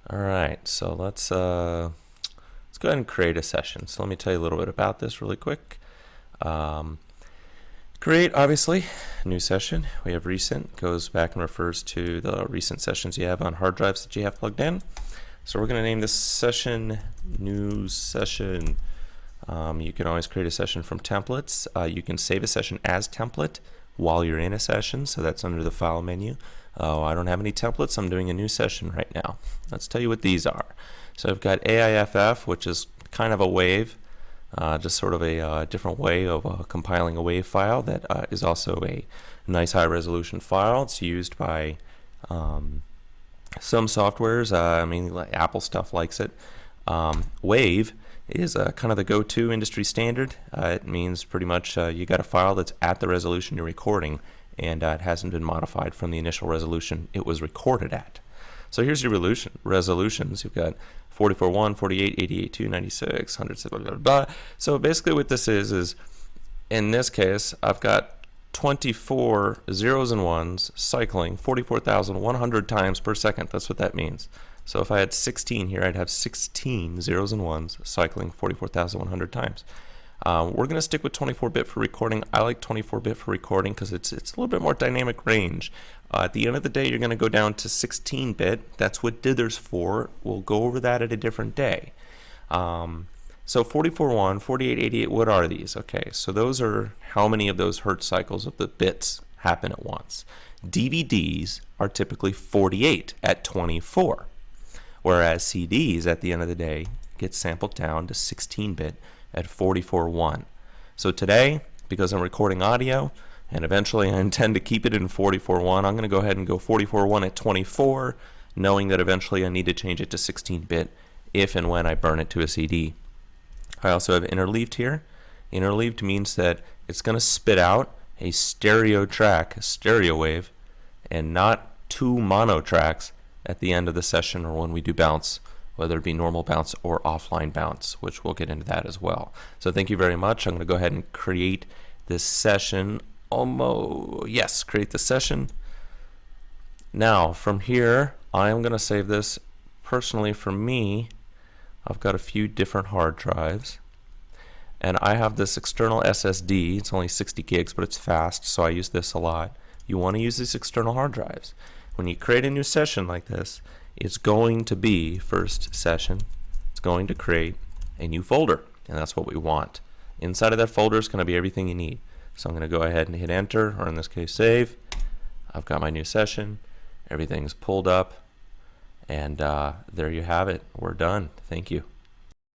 All right, so let's go ahead and create a session. So let me tell you a little bit about this really quick. Create, obviously, new session. We have recent, goes back and refers to the recent sessions you have on hard drives that you have plugged in. So we're going to name this session new session. You can always create a session from templates. You can save a session as template while you're in a session, so that's under the file menu. I don't have any templates, I'm doing a new session right now. Let's tell you what these are. So I've got AIFF, which is kind of a wave, just sort of a different way of compiling a wave file that is also a nice high resolution file. It's used by some softwares, like Apple stuff likes it. Wave is kind of the go-to industry standard. It means pretty much you got a file that's at the resolution you're recording, and it hasn't been modified from the initial resolution it was recorded at. So here's your resolutions. You've got 44.1, 48, 88.2, 96, 100, blah, blah, blah. So basically what this is in this case, I've got 24 zeros and ones cycling 44,100 times per second. That's what that means. So if I had 16 here, I'd have 16 zeros and ones cycling 44,100 times. We're going to stick with 24-bit for recording. I like 24-bit for recording because it's a little bit more dynamic range. At the end of the day, you're going to go down to 16-bit. That's what dither's for. We'll go over that at a different day. So 44.1, 48, 88, what are these? Okay, so those are how many of those hertz cycles of the bits happen at once. DVDs are typically 48 at 24, whereas CDs at the end of the day get sampled down to 16-bit at 44.1. So today, because I'm recording audio, and eventually I intend to keep it in 44.1, I'm going to go ahead and go 44.1 at 24, knowing that eventually I need to change it to 16-bit if and when I burn it to a CD. I also have interleaved here. Interleaved means that it's going to spit out a stereo track, a stereo wave, and not two mono tracks at the end of the session or when we do bounce, whether it be normal bounce or offline bounce, which we'll get into that as well. So thank you very much. I'm going to go ahead and create this session. Create the session. Now from here, I am going to save this personally for me. I've got a few different hard drives, and I have this external SSD. It's only 60 gigs, but it's fast, so I use this a lot. You want to use these external hard drives. When you create a new session like this, it's going to be first session. It's going to create a new folder, and that's what we want. Inside of that folder is going to be everything you need. So I'm going to go ahead and hit enter, or in this case save. I've got my new session. Everything's pulled up. And there you have it. We're done. Thank you.